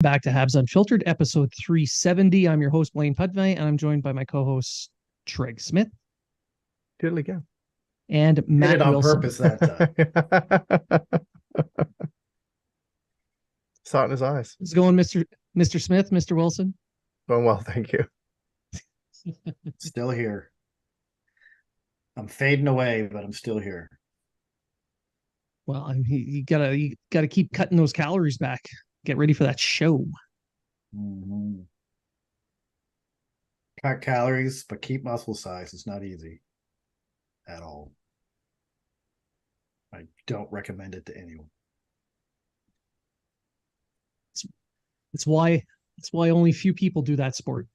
Back to Habs Unfiltered, episode 370. I'm your host, Blain, and I'm joined by my co-host, Trege Smith. Do it again. And Matt Did it on Wilson. purpose that time. Saw it in his eyes. How's it going, Mr. Smith, Mr. Wilson? Going well, thank you. Still here. I'm fading away, but I'm still here. Well, I mean, you gotta keep cutting those calories back. Get ready for that show. Mm-hmm. Cut calories, but keep muscle size. It's not easy at all. I don't recommend it to anyone. It's why only few people do that sport.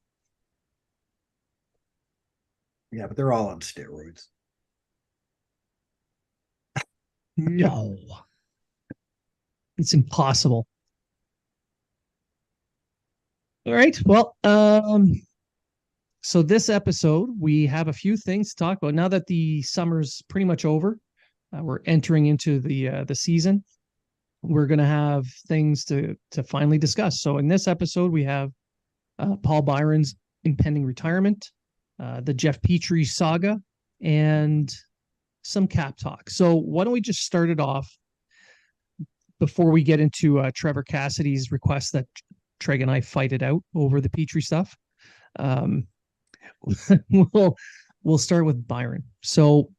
Yeah, but they're all on steroids. No. It's impossible. All right. Well, so this episode, we have a few things to talk about. Now that the summer's pretty much over, we're entering into the season. We're going to have things to finally discuss. So in this episode, we have Paul Byron's impending retirement, the Jeff Petry saga, and some cap talk. So why don't we just start it off before we get into Trevor Cassidy's request that Treg and I fight it out over the Petry stuff. We'll start with Byron. So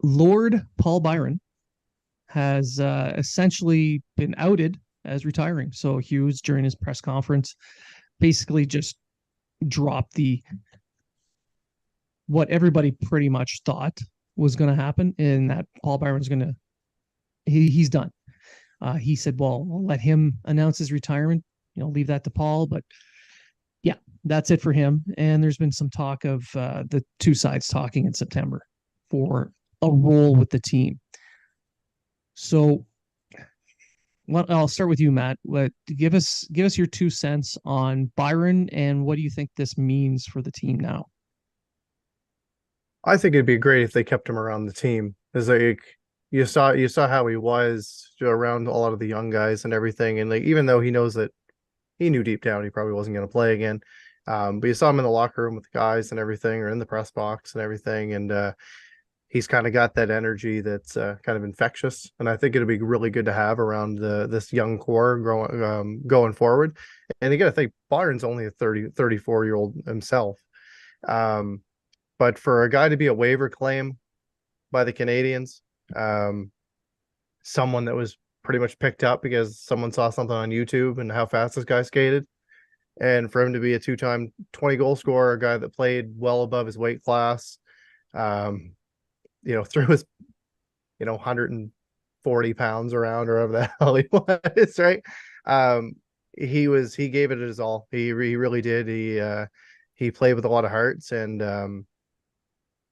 Lord Paul Byron has essentially been outed as retiring. So Hughes, during his press conference, basically just dropped what everybody pretty much thought was going to happen, and that Paul Byron's going to he's done. He said, "Well, I'll let him announce his retirement. Leave that to Paul." But yeah, that's it for him. And there's been some talk of the two sides talking in September for a role with the team. So I'll start with you, Matt. Give us your 2 cents on Byron, and what do you think this means for the team now? I think it'd be great if they kept him around the team. It's like you saw how he was around a lot of the young guys and everything, and like even though he knows that he knew deep down he probably wasn't going to play again, but you saw him in the locker room with the guys and everything, or in the press box and everything, and he's kind of got that energy that's kind of infectious, and I think it'd be really good to have around this young core going forward. And again, I think Byron's only a 34-year-old himself. But for a guy to be a waiver claim by the Canadians, someone that was pretty much picked up because someone saw something on YouTube and how fast this guy skated, and for him to be a 2-time 20-goal scorer, a guy that played well above his weight class, threw his 140 pounds around, or whatever the hell he was, right? He gave it his all. He really did. He played with a lot of hearts, and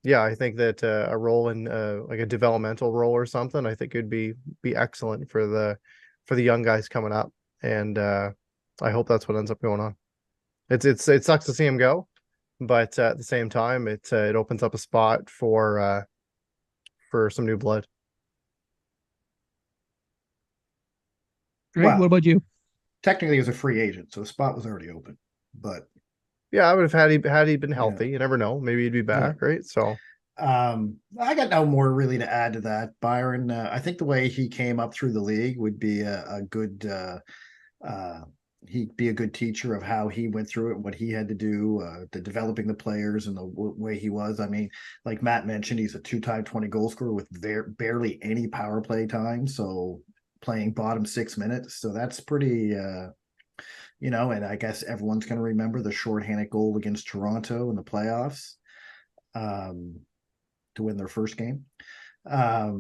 yeah, I think that a role in like a developmental role or something, I think would be excellent for the young guys coming up, and I hope that's what ends up going on. It sucks to see him go, but at the same time, it opens up a spot for some new blood. Greg, well, what about you? Technically, he was a free agent, so the spot was already open. But yeah, I would have had he been healthy. Yeah. You never know. Maybe he'd be back, yeah. Right? So I got no more really to add to that. Byron, I think the way he came up through the league would be a good he'd be a good teacher of how he went through it, what he had to do, the developing the players and the way he was. I mean, like Matt mentioned, he's a 2-time 20-goal scorer with barely any power play time. So playing bottom 6 minutes. So that's pretty, and I guess everyone's going to remember the shorthanded goal against Toronto in the playoffs to win their first game. I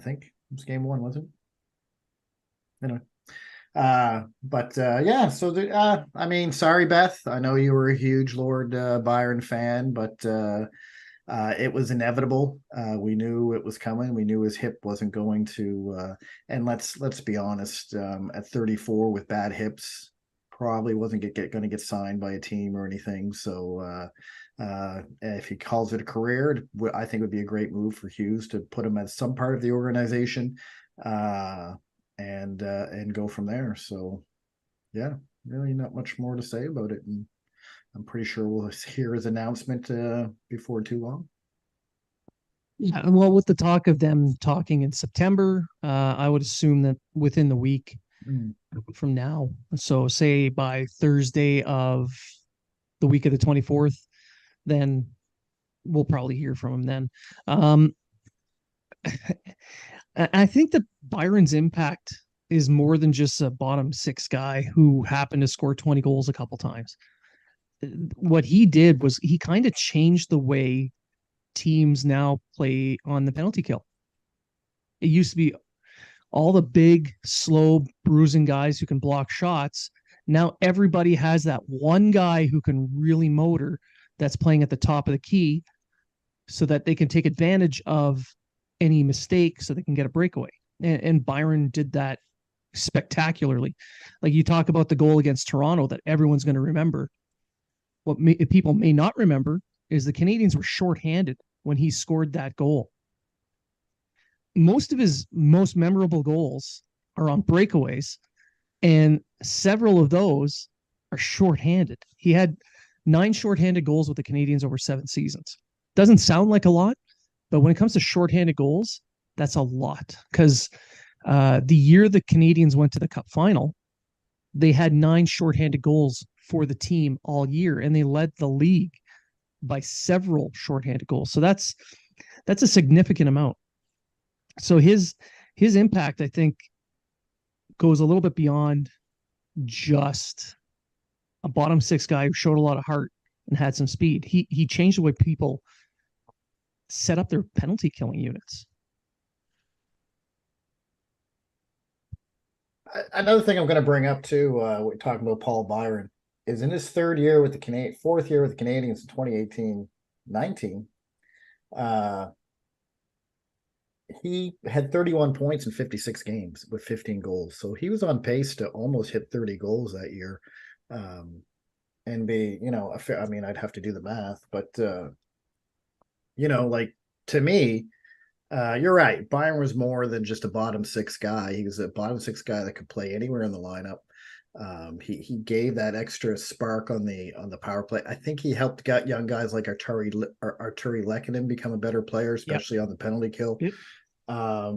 think it was game 1, wasn't it? Anyway. Yeah, so I mean, sorry, Beth. I know you were a huge Lord Byron fan, but it was inevitable. We knew it was coming. We knew his hip wasn't going to. And let's be honest. At 34 with bad hips, probably wasn't going to get signed by a team or anything. So if he calls it a career, I think it would be a great move for Hughes to put him as some part of the organization. And go from there. So, yeah, really not much more to say about it. And I'm pretty sure we'll hear his announcement before too long. Yeah, well, with the talk of them talking in September, I would assume that within the week from now, so say by Thursday of the week of the 24th, then we'll probably hear from him then. I think that Byron's impact is more than just a bottom six guy who happened to score 20 goals a couple times. What he did was he kind of changed the way teams now play on the penalty kill. It used to be all the big, slow, bruising guys who can block shots. Now everybody has that one guy who can really motor that's playing at the top of the key so that they can take advantage of any mistake so they can get a breakaway. And Byron did that spectacularly. Like you talk about the goal against Toronto that everyone's going to remember. What people may not remember is the Canadians were shorthanded when he scored that goal. Most of his most memorable goals are on breakaways, and several of those are shorthanded. He had 9 shorthanded goals with the Canadians over 7 seasons. Doesn't sound like a lot, but when it comes to shorthanded goals, that's a lot. Because the year the Canadians went to the Cup final, they had 9 shorthanded goals for the team all year, and they led the league by several shorthanded goals. So that's a significant amount. So his impact, I think, goes a little bit beyond just a bottom six guy who showed a lot of heart and had some speed. He changed the way people set up their penalty killing units. Another thing I'm going to bring up too, we're talking about Paul Byron, is in his fourth year with the Canadians in 2018-19. He had 31 points in 56 games with 15 goals. So he was on pace to almost hit 30 goals that year. And be, I mean, I'd have to do the math, but, like to me, you're right. Byron was more than just a bottom six guy. He was a bottom six guy that could play anywhere in the lineup. He gave that extra spark on the power play. I think he helped get young guys like Arturi Lehkonen become a better player, especially on the penalty kill. Yep. I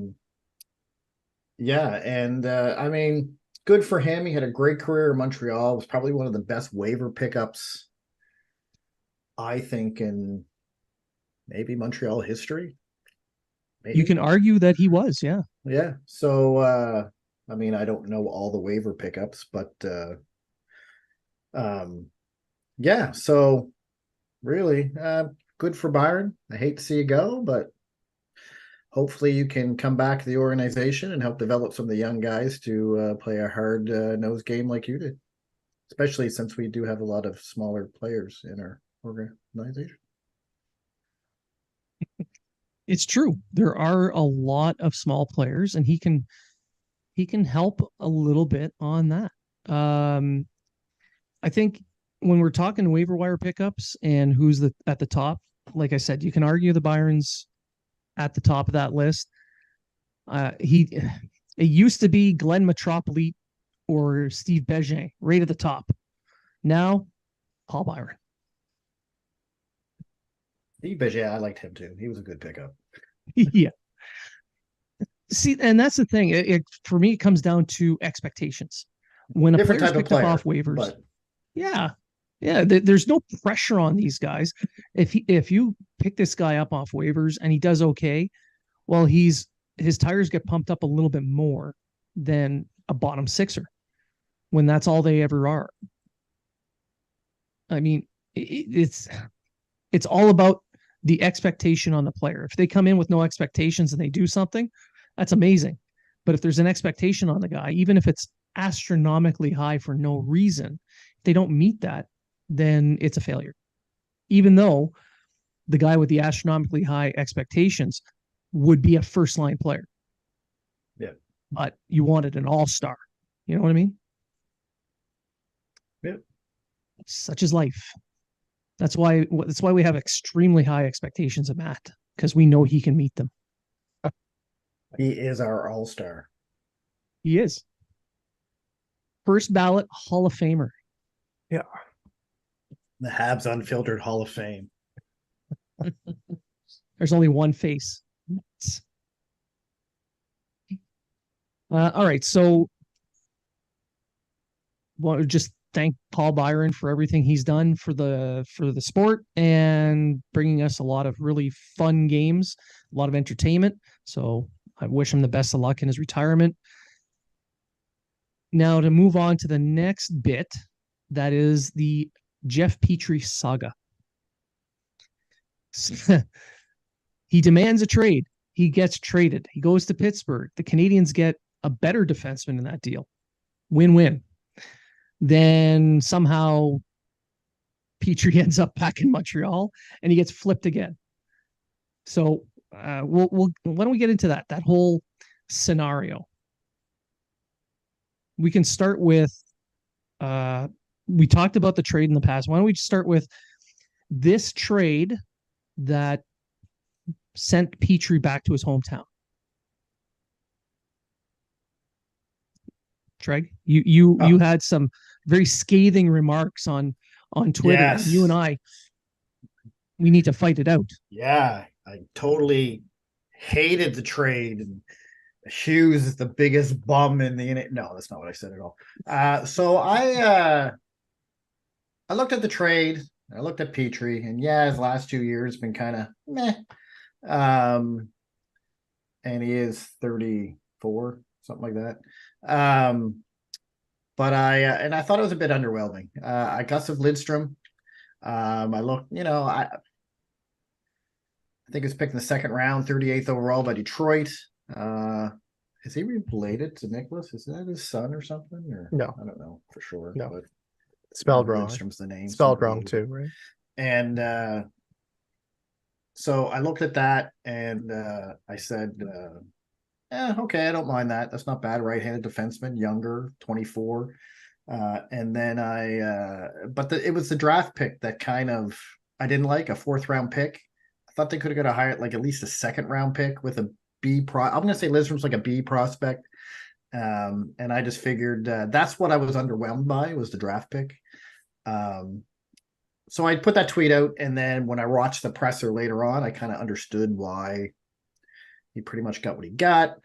mean, good for him. He had a great career in Montreal. It was probably one of the best waiver pickups, I think, in maybe Montreal history. Maybe. You can argue that he was, yeah. Yeah. So, I mean, I don't know all the waiver pickups, but yeah. So really, good for Byron. I hate to see you go, but hopefully you can come back to the organization and help develop some of the young guys to play a hard nosed game like you did, especially since we do have a lot of smaller players in our organization. It's true. There are a lot of small players, and he can help a little bit on that. I think when we're talking waiver wire pickups and who's at the top, like I said, you can argue the Byrons at the top of that list. It used to be Glenn Metropolite or Steve Bégin right at the top. Now, Paul Byron. Steve Bégin, I liked him too. He was a good pickup. Yeah. See, and that's the thing. For me, it comes down to expectations. When a player's picked up off waivers, yeah, there's no pressure on these guys. If you pick this guy up off waivers and he does okay, well, his tires get pumped up a little bit more than a bottom sixer when that's all they ever are. I mean, it's all about the expectation on the player. If they come in with no expectations and they do something, that's amazing. But if there's an expectation on the guy, even if it's astronomically high for no reason, if they don't meet that, then it's a failure. Even though the guy with the astronomically high expectations would be a first line player. Yeah. But you wanted an all-star. You know what I mean? Yeah. Such is life. That's why we have extremely high expectations of Matt, because we know he can meet them. He is our all-star. He is. first ballot Hall of Famer. Yeah. The Habs Unfiltered Hall of Fame. There's only one face. All right, so want to just thank Paul Byron for everything he's done for the sport and bringing us a lot of really fun games, a lot of entertainment. So I wish him the best of luck in his retirement. Now to move on to the next bit, that is the Jeff Petry saga. He demands a trade. He gets traded. He goes to Pittsburgh. The Canadians get a better defenseman in that deal. Win-win. Then somehow Petry ends up back in Montreal and he gets flipped again. So we'll why don't we get into that whole scenario? We can start with we talked about the trade in the past. Why don't we just start with this trade that sent Petry back to his hometown? Treg, you had some very scathing remarks on Twitter. Yes. You and we need to fight it out. Yeah, I totally hated the trade. And Hughes is the biggest bum in the no, that's not what I said at all. So I looked at the trade. I looked at Petry, and yeah, his last 2 years been kind of meh. And he is 34, something like that. But I thought it was a bit underwhelming. I Gustav Lidstrom. I looked, I think he was picked in the second round, 38th overall by Detroit. Is he related to Nicholas? Is that his son or something? Or No, I don't know for sure. No, but spelled wrong. Lidstrom's the name. Spelled wrong too, right? And so I looked at that and I said, okay, I don't mind that. That's not bad. Right-handed defenseman, younger, 24. And then it was the draft pick that kind of I didn't like, a fourth-round pick. I thought they could have got a higher, like at least a second-round pick with a B I'm going to say Lidstrom's like a B prospect. And I just figured that's what I was underwhelmed by was the draft pick. So I put that tweet out, and then when I watched the presser later on, I kind of understood why he pretty much got what he got,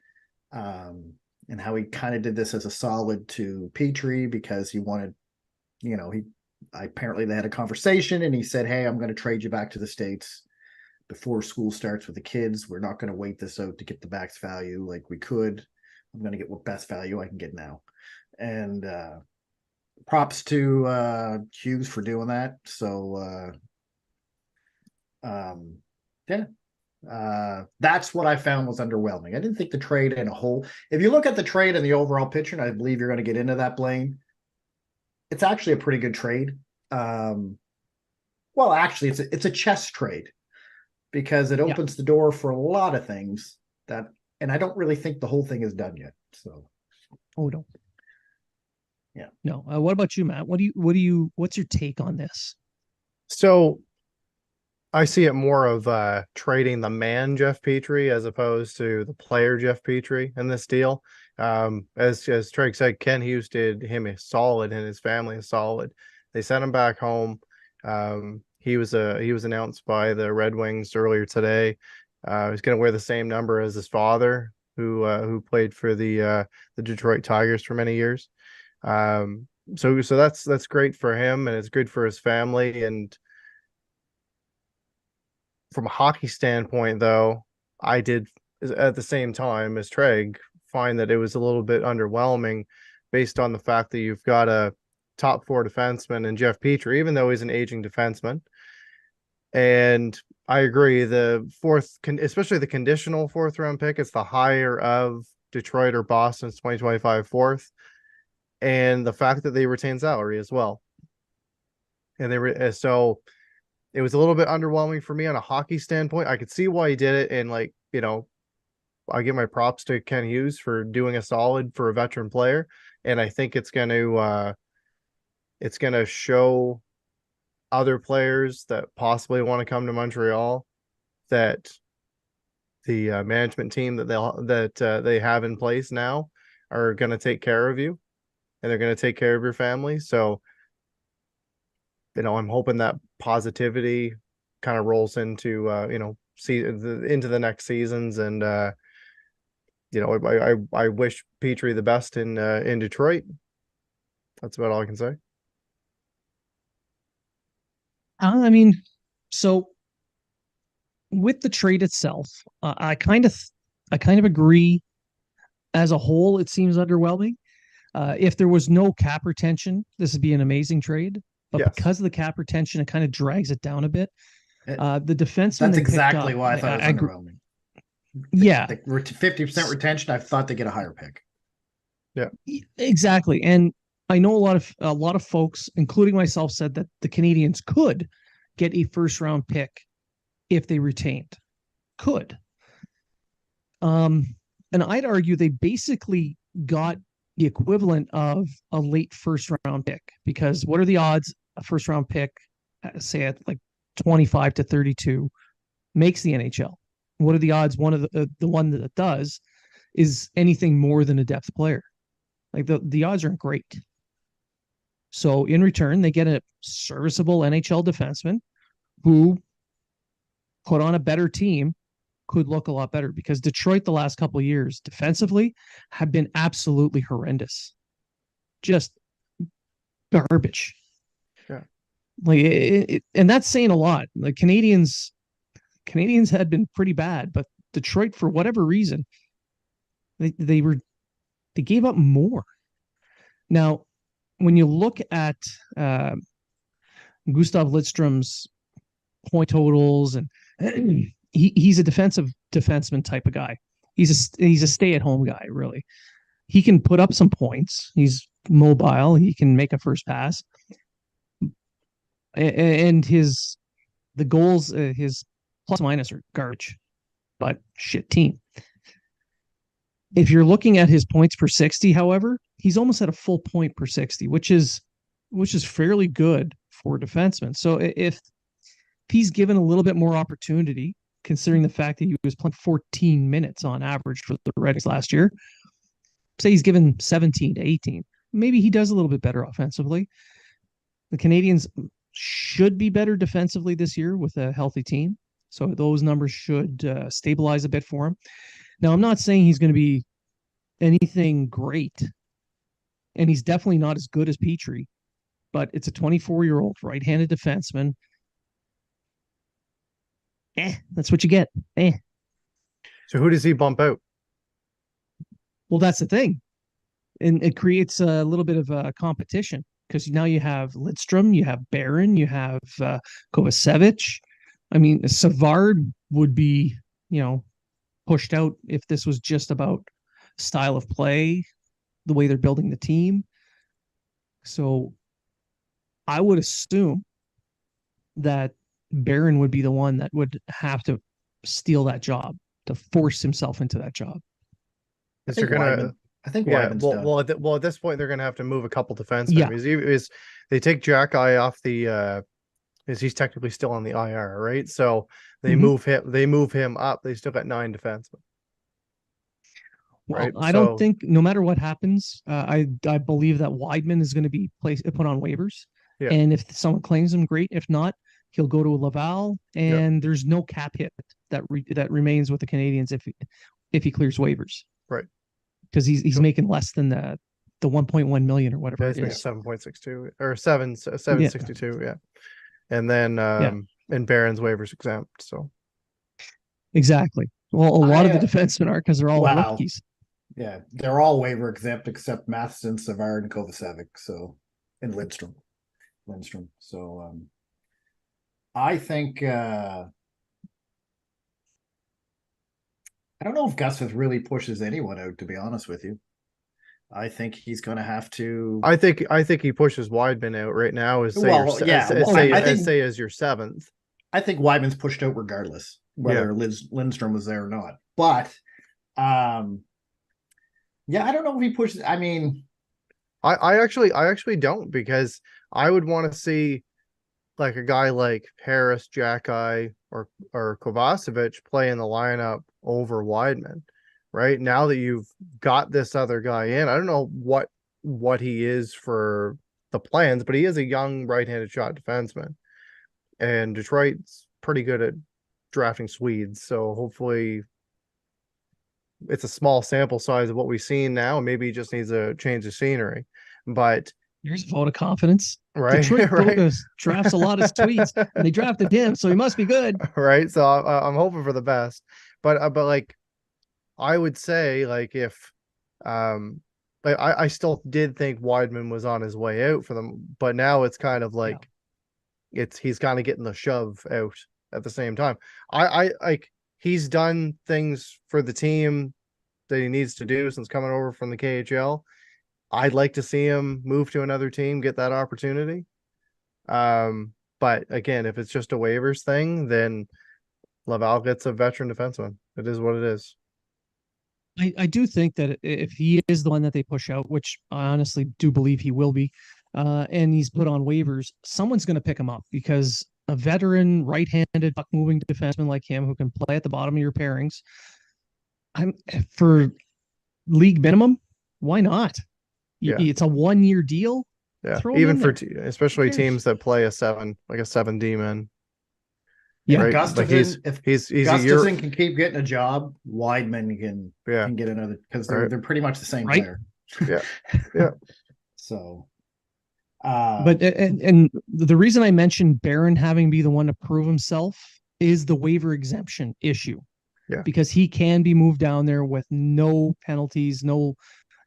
and how he kind of did this as a solid to Petry because he wanted, apparently they had a conversation, and he said, "Hey, I'm going to trade you back to the States before school starts with the kids. We're not going to wait this out to get the max value like we could. I'm going to get what best value I can get now." And props to Hughes for doing that. So that's what I found was underwhelming. I didn't think the trade in a whole, if you look at the trade and the overall picture, and I believe you're going to get into that, Blain, it's actually a pretty good trade. Well, actually it's a chess trade because it opens the door for a lot of things and I don't really think the whole thing is done yet. So, no. Yeah. No. What about you, Matt? What's your take on this? So I see it more of trading the man Jeff Petry as opposed to the player Jeff Petry in this deal. As Trege said, Ken Hughes did him a solid and his family a solid. They sent him back home. He was announced by the Red Wings earlier today. He's going to wear the same number as his father, who played for the Detroit Tigers for many years. So that's great for him, and it's good for his family. And from a hockey standpoint, though, I did at the same time as Treg find that it was a little bit underwhelming based on the fact that you've got a top four defenseman in Jeff Petry, even though he's an aging defenseman. And I agree, the fourth, especially the conditional fourth round pick, it's the higher of Detroit or Boston's 2025 fourth. And the fact that they retain salary as well. And so it was a little bit underwhelming for me on a hockey standpoint. I could see why he did it. And I give my props to Ken Hughes for doing a solid for a veteran player. And I think it's going to show other players that possibly want to come to Montreal that the management team that they have in place now are going to take care of you. and they're going to take care of your family. So, I'm hoping that positivity kind of rolls into, into the next seasons. And, I wish Petry the best in Detroit. That's about all I can say. I mean, so with the trade itself, I kind of agree. As a whole, it seems underwhelming. If there was no cap retention, this would be an amazing trade. But Yes. because of the cap retention, it kind of drags it down a bit. The defenseman That's they exactly picked up, why I thought it was underwhelming. Yeah, The 50% retention, I thought they get a higher pick. Yeah, exactly. And I know a lot of folks, including myself, said that the Canadians could get a first round pick if they retained. Could. And I'd argue they basically got the equivalent of a late first round pick, because what are the odds a first round pick, say at like 25 to 32, makes the NHL? What are the odds one of the one that does is anything more than a depth player? Like the odds aren't great. So in return, they get a serviceable NHL defenseman who put on a better team, could look a lot better, because Detroit the last couple of years defensively have been absolutely horrendous. Just garbage. Yeah. And that's saying a lot. Like Canadians had been pretty bad, but Detroit, for whatever reason, they gave up more. Now, when you look at Gustav Lidstrom's point totals, and he's a defenseman type of guy. He's a stay-at-home guy, really. He can put up some points. He's mobile. He can make a first pass. And the goals, his plus minus are garbage, but shit team. If you're looking at his points per 60, however, he's almost at a full point per 60, which is fairly good for a defenseman. So if he's given a little bit more opportunity, considering the fact that he was playing 14 minutes on average for the Reds last year, say he's given 17 to 18, maybe he does a little bit better offensively. The Canadians should be better defensively this year with a healthy team. So those numbers should stabilize a bit for him. Now, I'm not saying he's going to be anything great, and he's definitely not as good as Petry, but it's a 24-year-old right-handed defenseman. That's what you get. So who does he bump out? Well, that's the thing. And it creates a little bit of a competition, because now you have Lidstrom, you have Barron, you have Kovacevic. I mean, Savard would be, pushed out if this was just about style of play, the way they're building the team. So I would assume that Barron would be the one that would have to steal that job, to force himself into that job. I think Wyman's done. Well, at this point, they're going to have to move a couple defensemen. Yeah. Because they take Jack Eye off the, because he's technically still on the IR, right? So they move him up. They still got 9 defensemen. Well, right? I don't think, no matter what happens, I believe that Weidman is going to be put on waivers. Yeah. And if someone claims him, great. If not, he'll go to Laval, and there's no cap hit that remains with the Canadians if he clears waivers. Right. Because he's making less than the 1.1 million or whatever it is. 7.62 or 762. Yeah. And then and Barron's waivers exempt. So exactly. Well, a lot of the defensemen are, because they're all rookies. Yeah, they're all waiver exempt except Matheson, Savard, and Kovacevic. So, and Lindstrom. So, I think I don't know if Gustav really pushes anyone out, to be honest with you. I think he's going to have to. I think he pushes Weidman out right now. As your 7th. I think Weidman's pushed out regardless whether Lindstrom was there or not. But, I don't know if he pushes. I mean, I actually don't, because I would want to see like a guy like Harris, Jack-Eye, or Kovacevic play in the lineup over Weidman. Right now that you've got this other guy in, I don't know what what he is for the plans, but he is a young right-handed shot defenseman, and Detroit's pretty good at drafting Swedes. So hopefully it's a small sample size of what we've seen now. Maybe he just needs a change of scenery, but Here's a vote of confidence. right, Detroit right, drafts a lot of Swedes, and they drafted him, so he must be good. right. So I'm hoping for the best, but like I would say, like if like I still did think Weidman was on his way out for them, but now it's kind of like he's kind of getting the shove out at the same time. I like he's done things for the team that he needs to do since coming over from the KHL. I'd like to see him move to another team, get that opportunity. But again, if it's just a waivers thing, then Laval gets a veteran defenseman. It is what it is. I do think that if he is the one that they push out, which I honestly do believe he will be, and he's put on waivers, someone's going to pick him up, because a veteran right-handed puck-moving defenseman like him who can play at the bottom of your pairings, for league minimum, why not? Yeah. It's a 1-year deal. Yeah, Throw him even in for there. especially Who cares? teams that play a 7D man. Yeah. Right. Like he's If he's a year. Gustafson can keep getting a job, Weidman Yeah. can get another, because Right. they're pretty much the same Right. player. Yeah. Yeah. So, But and the reason I mentioned Barron having to be the one to prove himself is the waiver exemption issue. Yeah. Because he can be moved down there with no penalties, no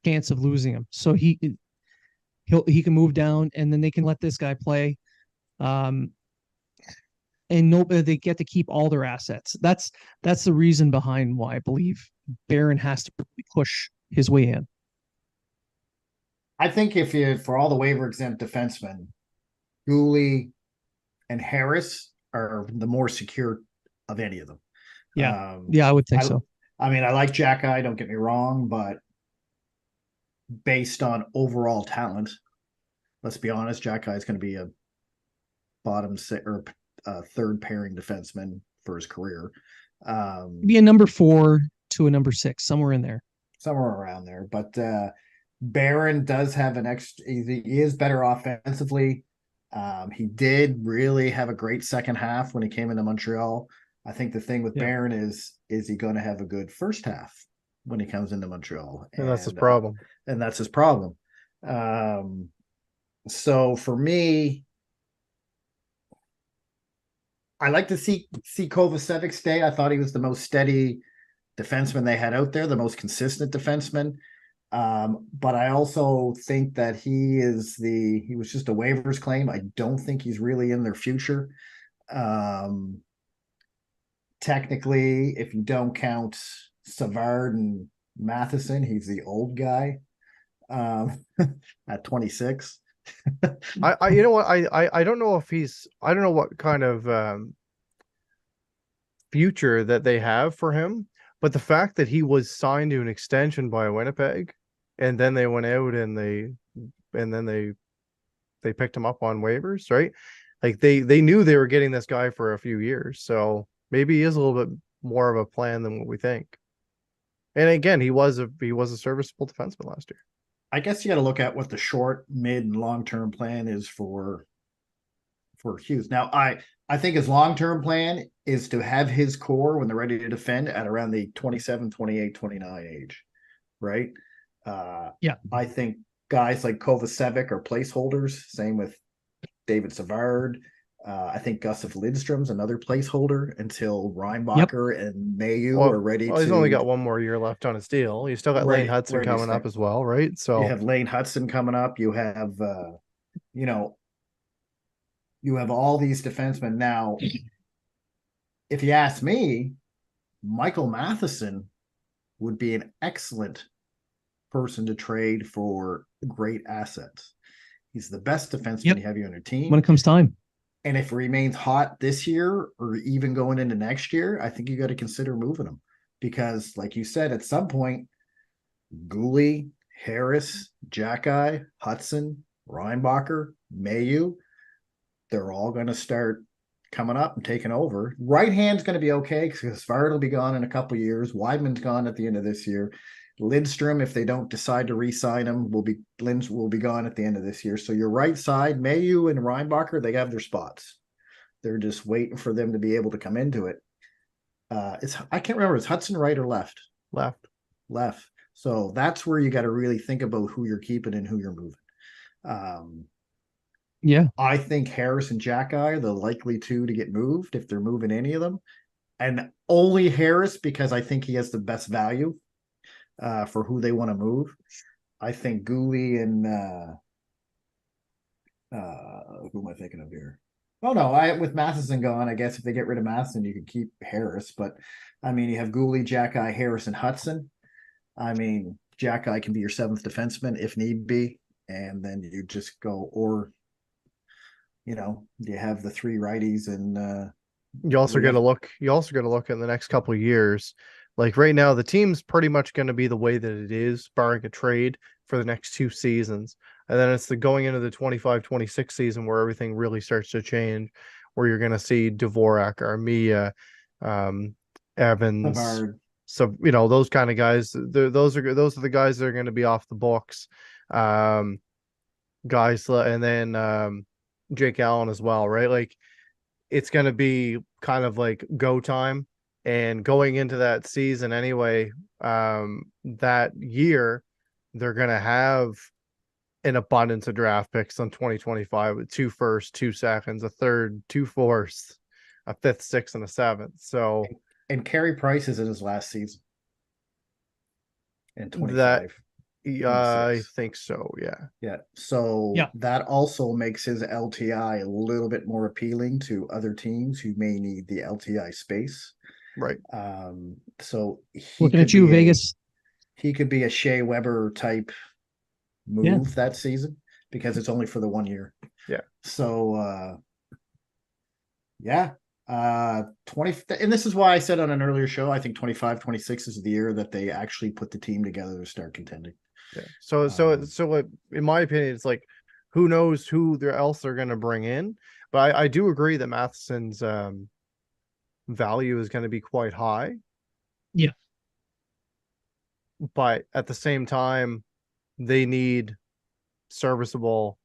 chance of losing him. So he can move down, and then they can let this guy play. And they get to keep all their assets. That's the reason behind why I believe Barron has to push his way in. I think for all the waiver exempt defensemen, Gooley and Harris are the more secure of any of them. Yeah. I would think so. I mean, I like Jack Eye, don't get me wrong, but based on overall talent, let's be honest, Jack Eye is going to be a bottom six or third pairing defenseman for his career. Be a number 4 to a number 6, somewhere in there. Somewhere around there. But Barron does have he is better offensively. He did really have a great second half when he came into Montreal. I think the thing with Barron is he going to have a good first half when he comes into Montreal? And that's his problem. And that's his problem. So for me, I like to see Kovacevic stay. I thought he was the most steady defenseman they had out there, the most consistent defenseman. But I also think that he was just a waivers claim. I don't think he's really in their future. Technically, if you don't count Savard and Matheson, he's the old guy at 26. I you know what, I don't know if I don't know what kind of future that they have for him, but the fact that he was signed to an extension by Winnipeg, and then they went out and they picked him up on waivers, right? Like they knew they were getting this guy for a few years, so maybe he is a little bit more of a plan than what we think. And again, he was a serviceable defenseman last year. I guess you got to look at what the short, mid, and long-term plan is for Hughes. Now, I think his long-term plan is to have his core when they're ready to defend at around the 27, 28, 29 age, right? Yeah. I think guys like Kovacevic are placeholders. Same with David Savard. I think Gustav Lidstrom's another placeholder until Reinbacher and Mayu are ready. Well, he's only got one more year left on his deal. You still got Lane Hudson coming up as well, right? So you have Lane Hudson coming up. You have, you have all these defensemen now. If you ask me, Michael Matheson would be an excellent person to trade for great assets. He's the best defenseman you have on your team when it comes time. And if it remains hot this year or even going into next year, I think you got to consider moving him, because like you said, at some point, Gooley, Harris, Jack-Eye, Hudson, Reinbacher, Mayu, they're all going to start coming up and taking over. Right hand's going to be okay because Svard will be gone in a couple of years. Weidman's gone at the end of this year. Lindstrom, if they don't decide to re-sign him, will be gone at the end of this year. So your right side, Mayu and Reinbacher, they have their spots. They're just waiting for them to be able to come into it. I can't remember, is Hudson right or left? Left. So that's where you got to really think about who you're keeping and who you're moving. Yeah. I think Harris and Jack are the likely two to get moved if they're moving any of them. And only Harris, because I think he has the best value for who they want to move. I think Gooley and who am I thinking of here? Oh no, with Matheson gone, I guess if they get rid of Matheson, you could keep Harris. But I mean, you have Gooley, Jack-Eye, Harris, and Hudson. I mean, Jack-Eye can be your seventh defenseman if need be, and then you just go, or you have the three righties, and you also got to look. You also got to look in the next couple of years. Like right now, the team's pretty much going to be the way that it is, barring a trade for the next 2 seasons. And then it's the going into the 25-26 season where everything really starts to change, where you're going to see Dvorak, Armia, Evans. Savard. So, those kind of guys, those are the guys that are going to be off the books. Guys, and then Jake Allen as well, right? Like it's going to be kind of like go time. And going into that season anyway, that year, they're going to have an abundance of draft picks on 2025 with 2 firsts, 2 seconds, a third, 2 fourths, a 5th, 6th, and a 7th. So, and Carey Price is in his last season in 25. I think so. Yeah. So that also makes his LTI a little bit more appealing to other teams who may need the LTI space. Right. So looking at you, Vegas. He could be a Shea Weber type move that season because it's only for the 1 year. Yeah. So 20, and this is why I said on an earlier show, I think 25-26 is the year that they actually put the team together to start contending. Yeah. So in my opinion, it's like, who knows who else they're going to bring in, but I do agree that Matheson's value is going to be quite high. Yeah. But at the same time, they need serviceable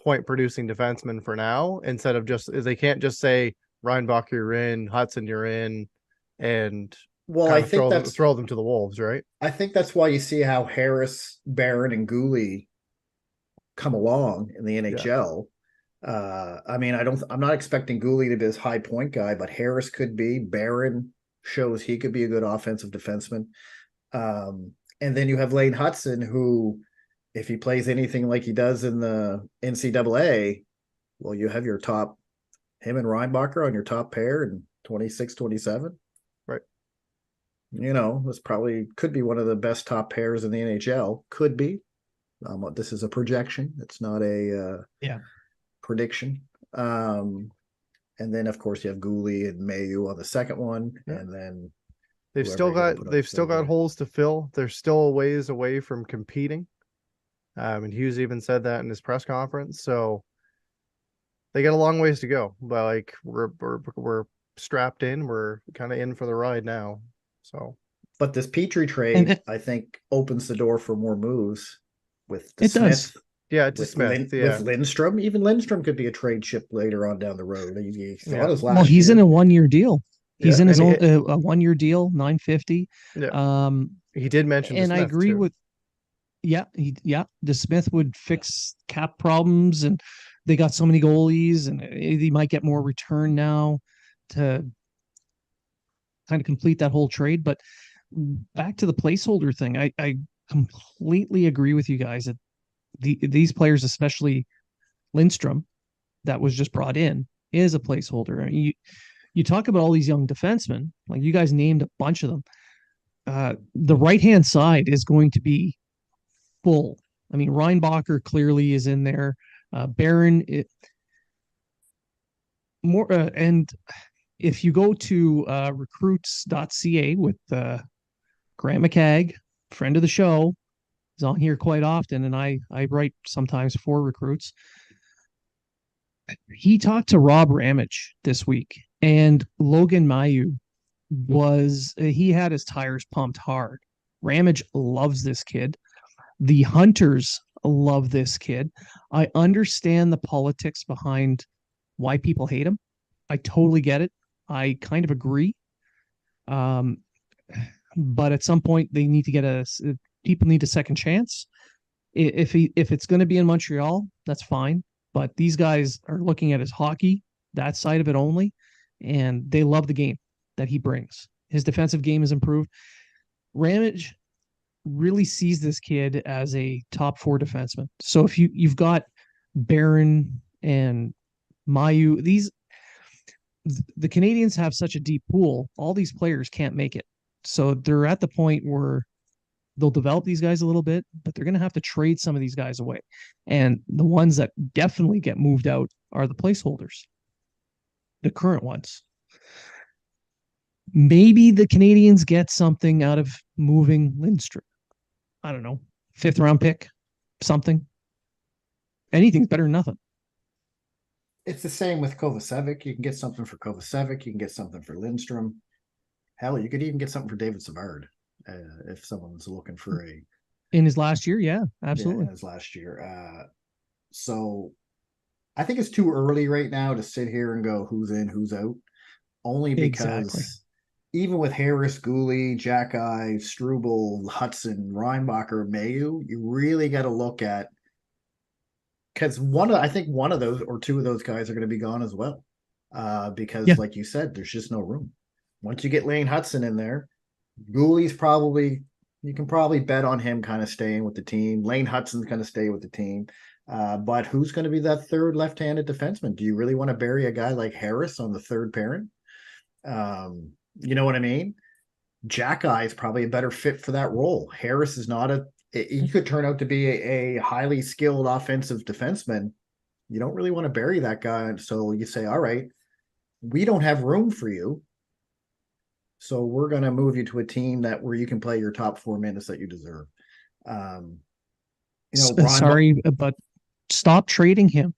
point producing defensemen for now, instead of they can't just say Reinbach, you're in, Hudson, you're in, and I think throw them to the wolves, right? I think that's why you see how Harris, Barron, and Gooley come along in the NHL. I mean, I'm not expecting Gooley to be this high point guy, but Harris could be. Barron shows he could be a good offensive defenseman. And then you have Lane Hudson, who, if he plays anything like he does in the NCAA, well, you have your top, him and Reinbacher on your top pair in 26, 27. Right. This probably could be one of the best top pairs in the NHL. Could be. This is a projection. It's not a prediction. And then of course you have Gooley and Mayu on the second one, and then they've still got holes to fill. They're still a ways away from competing. And Hughes even said that in his press conference. So they got a long ways to go. But like we're strapped in. We're kind of in for the ride now. So, but this Petry trade, I think, opens the door for more moves with Smith. Does. Yeah, it's Smith. With Lindstrom. Even Lindstrom could be a trade chip later on down the road. He's in a 1-year deal. He's in his own a 1-year deal, $950. Yeah. He did mention, and I agree with. The Smith would fix cap problems, and they got so many goalies, and he might get more return now to kind of complete that whole trade. But back to the placeholder thing, I completely agree with you guys that these players, especially Lindstrom, that was just brought in, is a placeholder. I mean, you talk about all these young defensemen, like you guys named a bunch of them. The right-hand side is going to be full. I mean, Reinbacher clearly is in there. Barron, and if you go to recruits.ca with Grant McCagg, friend of the show, is on here quite often, and I write sometimes for recruits. He talked to Rob Ramage this week, and Logan Mailloux he had his tires pumped hard Ramage loves this kid. The Hunters love this kid. I understand the politics behind why people hate him. I totally get it. I kind of agree. But at some point they need to get people need a second chance. If it's going to be in Montreal, that's fine. But these guys are looking at his hockey, that side of it only, and they love the game that he brings. His defensive game is improved. Ramage really sees this kid as a top 4 defenseman. So if you've got Barron and Mayu, the Canadians have such a deep pool, all these players can't make it. So they're at the point where they'll develop these guys a little bit, but they're going to have to trade some of these guys away. And the ones that definitely get moved out are the placeholders, the current ones. Maybe the Canadians get something out of moving Lindstrom. I don't know, 5th round pick, something. Anything's better than nothing. It's the same with Kovacevic. You can get something for Kovacevic. You can get something for Lindstrom. Hell, you could even get something for David Savard if someone's looking for a. In his last year, yeah, absolutely. Yeah, in his last year. So I think it's too early right now to sit here and go who's in, who's out. Only because even with Harris, Gooley, Jack-Eye, Struble, Hudson, Reinbacher, Mayu, you really got to look at, because I think one of those or two of those guys are going to be gone as well. Because like you said, there's just no room. Once you get Lane Hudson in there, Gooley's you can probably bet on him kind of staying with the team. Lane Hudson's going to stay with the team. But who's going to be that third left-handed defenseman? Do you really want to bury a guy like Harris on the third pairing? You know what I mean? Jack-Eye is probably a better fit for that role. Harris is not he could turn out to be a highly skilled offensive defenseman. You don't really want to bury that guy. So you say, all right, we don't have room for you. So we're going to move you to a team where you can play your top 4 minutes that you deserve. Sorry, but stop trading him.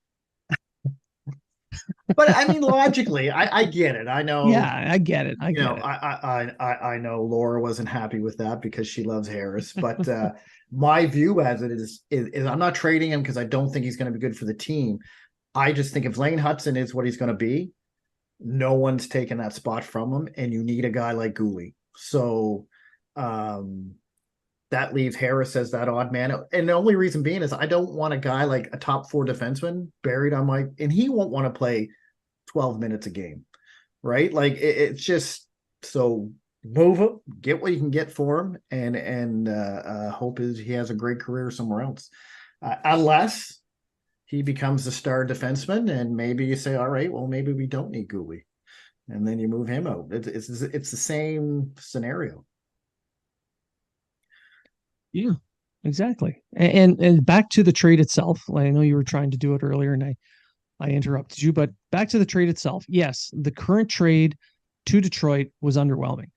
But I mean, logically, I get it. I know. Yeah, I get it. I know Laura wasn't happy with that because she loves Harris. But my view as it is I'm not trading him because I don't think he's going to be good for the team. I just think if Lane Hudson is what he's going to be, no one's taking that spot from him, and you need a guy like Gooley. So that leaves Harris as that odd man. And the only reason being is I don't want a guy like a top 4 defenseman buried on and he won't want to play 12 minutes a game, right? Like it's just, so move him, get what you can get for him, and hope he has a great career somewhere else. Unless he becomes the star defenseman, and maybe you say, all right, well, maybe we don't need Gooley, and then you move him out. It's the same scenario. Yeah, exactly. And back to the trade itself. I know you were trying to do it earlier, and I interrupted you, but back to the trade itself. Yes, the current trade to Detroit was underwhelming,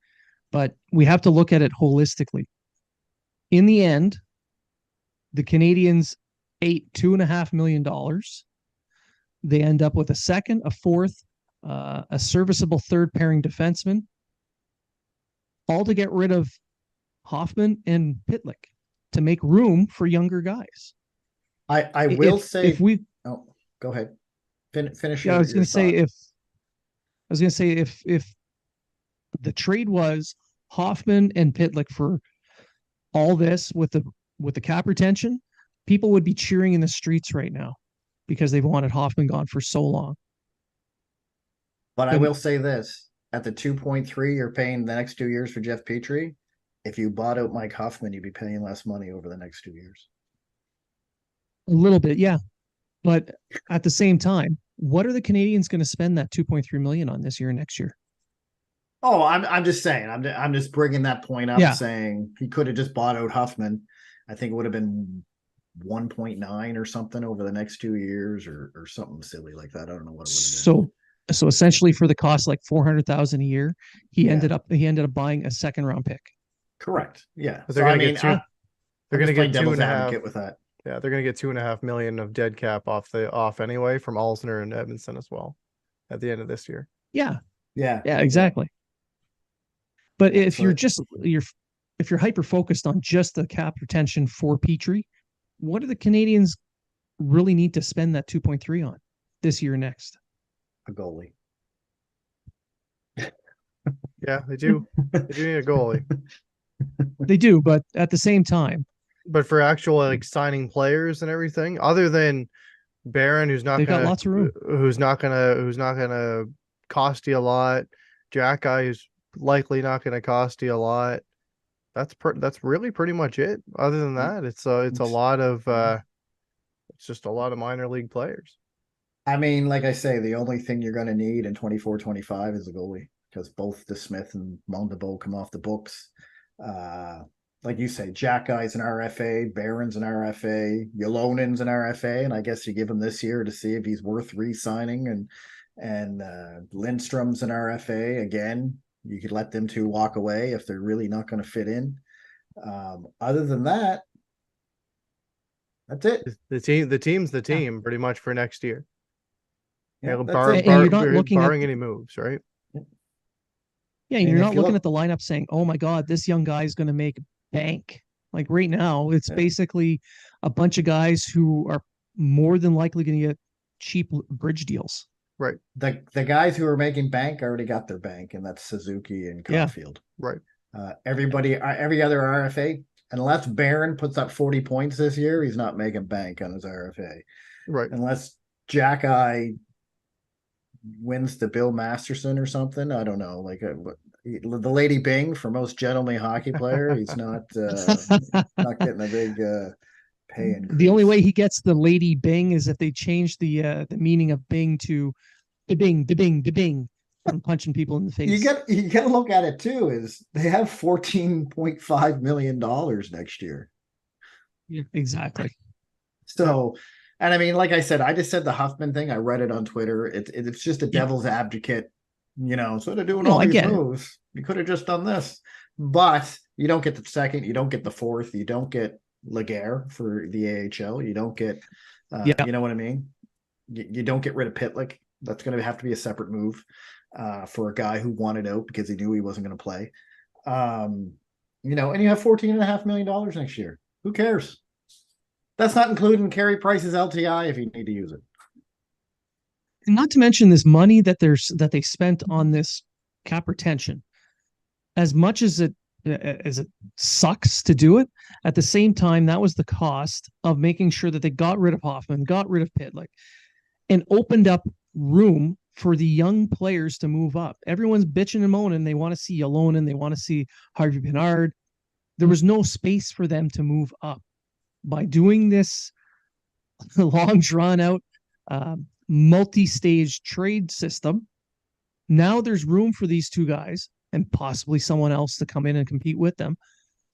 but we have to look at it holistically. In the end, the Canadians ate $2.5 million. They end up with a second, a fourth, a serviceable third pairing defenseman, all to get rid of Hoffman and Pitlick to make room for younger guys. I will say if we go ahead. Finish. Yeah, I was going to say if the trade was Hoffman and Pitlick for all this with the cap retention, people would be cheering in the streets right now because they've wanted Hoffman gone for so long. But I will say this, at the 2.3 you're paying the next 2 years for Jeff Petry, if you bought out Mike Hoffman, you'd be paying less money over the next 2 years. A little bit, yeah. But at the same time, what are the Canadians going to spend that $2.3 million on this year and next year? Oh, I'm just saying. I'm just bringing that point up, saying he could have just bought out Huffman. I think it would have been 1.9 or something over the next 2 years, or something silly like that. I don't know what it would have been. So essentially, for the cost like $400,000 a year, he ended up buying a second round pick. Correct. Yeah. They're going to get they're going to get $2.5 with that. Yeah, they're going to get $2.5 million of dead cap off anyway from Alsner and Edmondson as well at the end of this year. Yeah. Yeah. Yeah, exactly. But if you're if you're hyper focused on just the cap retention for Petry, what do the Canadians really need to spend that 2.3 on this year next? A goalie. Yeah, they do. They do need a goalie. They do, but at the same time, But for actual like signing players and everything, other than Barron, they've got lots of room. who's not gonna cost you a lot, Jack guy who's likely not gonna cost you a lot. That's really pretty much it. Other than that, it's a lot of it's just a lot of minor league players. I mean, like I say, the only thing you're going to need in 24-25 is a goalie, because both DeSmith and Mondabo come off the books. Like you say, Jack Guy's an RFA, Barron's an RFA, Yolonen's an RFA, and I guess you give him this year to see if he's worth re-signing. And Lindstrom's an RFA again. You could let them two walk away if they're really not going to fit in. Other than that, that's it. The team's the team pretty much for next year. Yeah, Yeah, that's it. And you're not looking at- barring any moves, right? Yeah, And you're if not you looking look- at the lineup saying, "Oh my God, this young guy is going to make bank." Like right now, it's Yeah. basically a bunch of guys who are more than likely going to get cheap bridge deals. Right, The guys who are making bank already got their bank, and that's Suzuki and Yeah. Caulfield. right. Everybody, every other RFA, unless Barron puts up 40 points this year, he's not making bank on his RFA. Right. Unless Jack Eye wins the Bill Masterson or something. I don't know. Like the Lady Bing, for most gentlemanly hockey player, he's not getting a big pay increase. The only way he gets the Lady Bing is if they change the meaning of Bing to Bing, Bing, Bing, from punching people in the face. You got to look at it too. Is they have $14.5 million next year. Yeah, exactly. So, and I mean, like I said, I just said the Huffman thing. I read it on Twitter. It's just a devil's advocate, sort of doing No, all I these get it. moves. You could have just done this, but you don't get the second, you don't get the fourth, you don't get Laguerre for the AHL, you don't get, Yeah. you know what I mean? You don't get rid of Pitlick. That's going to have to be a separate move for a guy who wanted out because he knew he wasn't going to play. And you have $14.5 million next year. Who cares? That's not including Carey Price's LTI if you need to use it. And not to mention this money that they spent on this cap retention. As much as it sucks to do it, at the same time, that was the cost of making sure that they got rid of Hoffman, got rid of Pitlick, and opened up room for the young players to move up. Everyone's bitching and moaning. They want to see Yolonen. They want to see Harvey Pinard. There was no space for them to move up. By doing this long drawn out multi-stage trade system, now there's room for these two guys and possibly someone else to come in and compete with them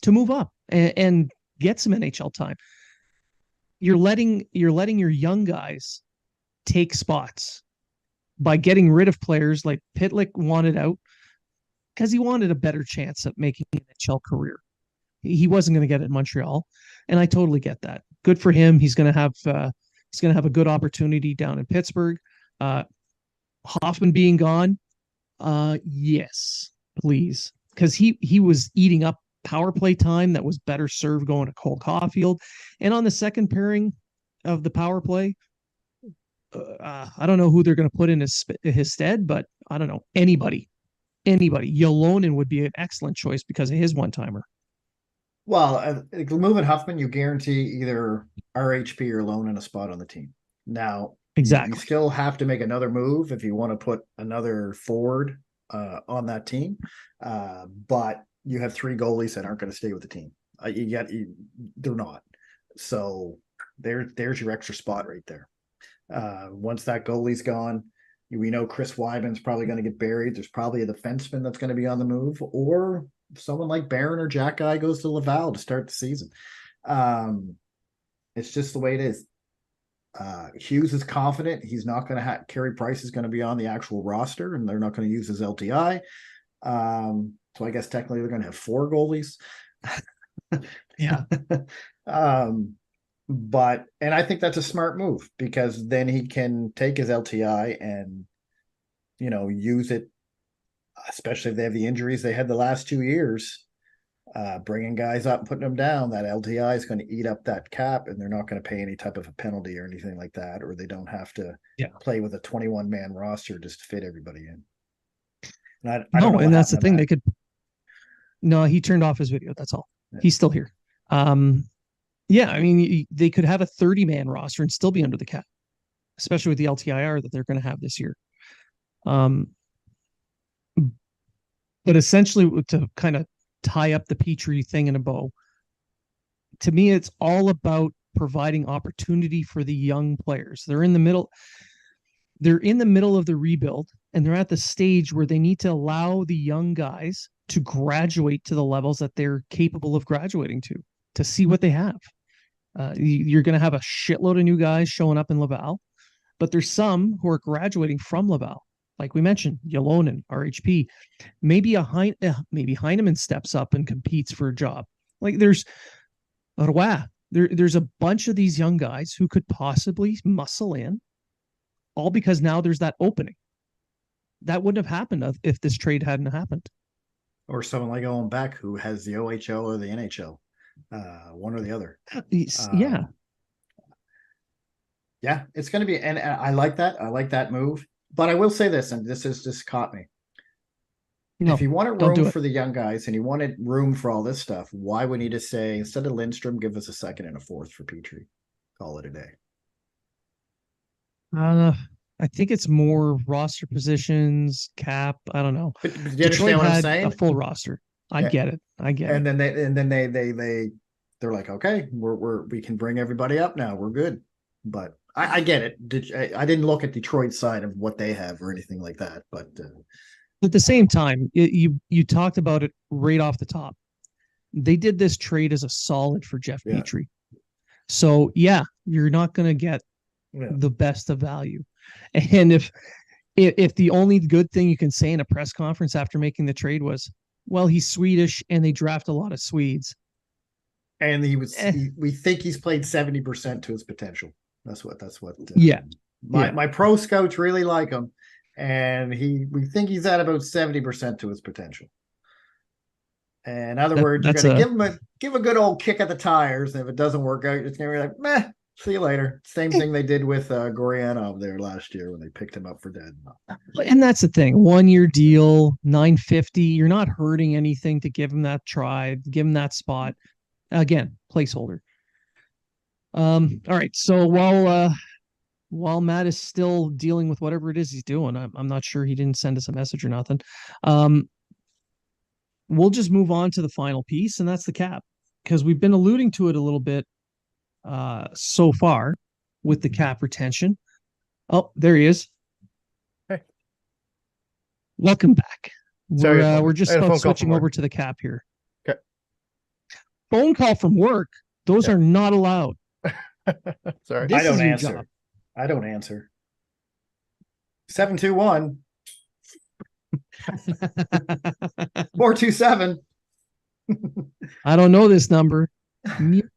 to move up and get some NHL time. You're letting your young guys take spots by getting rid of players like Pitlick wanted out because he wanted a better chance at making an NHL career. He wasn't going to get it in Montreal, and I totally get that. Good for him. He's going to have a good opportunity down in Pittsburgh. Hoffman being gone, yes, please, because he was eating up power play time that was better served going to Cole Caulfield, and on the second pairing of the power play, I don't know who they're going to put in his stead, but I don't know anybody. Yolonen would be an excellent choice because of his one-timer. Well, moving Huffman, you guarantee either RHP or Lonen a spot on the team. Now, Exactly. you still have to make another move if you want to put another forward on that team. But you have three goalies that aren't going to stay with the team. They're not. So there's your extra spot right there. Once that goalie's gone, we know Chris Wyman's probably going to get buried. There's probably a defenseman that's going to be on the move, or someone like Barron or Jack Guy goes to Laval to start the season. It's just the way it is. Hughes is confident he's not going to have Carey Price is going to be on the actual roster, and they're not going to use his LTI. So I guess technically they're going to have four goalies. Yeah. But I think that's a smart move because then he can take his LTI and use it, especially if they have the injuries they had the last 2 years, bringing guys up and putting them down, that LTI is going to eat up that cap, and they're not going to pay any type of a penalty or anything like that, or they don't have to play with a 21-man roster just to fit everybody in. And I don't know, and that's the thing. They could. No, he turned off his video. That's all. Yeah. He's still here. Yeah, I mean, they could have a 30-man roster and still be under the cap, especially with the LTIR that they're going to have this year. But essentially, to kind of tie up the Petry thing in a bow, to me, it's all about providing opportunity for the young players. They're in the middle of the rebuild, and they're at the stage where they need to allow the young guys to graduate to the levels that they're capable of graduating to see what they have. You're going to have a shitload of new guys showing up in Laval, but there's some who are graduating from Laval. Like we mentioned, Ylonen, RHP, maybe Heineman steps up and competes for a job. Like there's a bunch of these young guys who could possibly muscle in, all because now there's that opening. That wouldn't have happened if this trade hadn't happened. Or someone like Owen Beck, who has the OHL or the NHL, one or the other. Yeah, it's going to be, and I like that. I like that move. But I will say this, and this has just caught me. No, if you wanted room for the young guys and you wanted room for all this stuff, why would you just say, instead of Lindstrom, give us a second and a fourth for Petry? Call it a day. I think it's more roster positions, cap. I don't know. But do you understand what I'm saying? A full roster. I get it. And then they're like, okay, we can bring everybody up now. We're good. But I get it. I didn't look at Detroit's side of what they have or anything like that. But at the same time, you talked about it right off the top. They did this trade as a solid for Jeff Petry. So you're not going to get the best of value. And if the only good thing you can say in a press conference after making the trade was, well, he's Swedish and they draft a lot of Swedes. And we think he's played 70% to his potential. That's what. My pro scouts really like him, and we think he's at about 70% to his potential. And in other words, you're going to give a good old kick at the tires, and if it doesn't work out, it's going to be like, meh, see you later. Same thing they did with Gorianov there last year when they picked him up for dead. And that's the thing, 1-year deal, $950. You're not hurting anything to give him that try, give him that spot. Again, placeholder. All right. So while Matt is still dealing with whatever it is he's doing, I'm not sure, he didn't send us a message or nothing. We'll just move on to the final piece, and that's the cap, because we've been alluding to it a little bit so far with the cap retention. Oh, there he is. Hey. Welcome back. Sorry, we're just switching over to the cap here. Okay. Phone call from work. Those are not allowed. Sorry. I don't answer. I don't answer. 721 427. I don't know this number. Mute.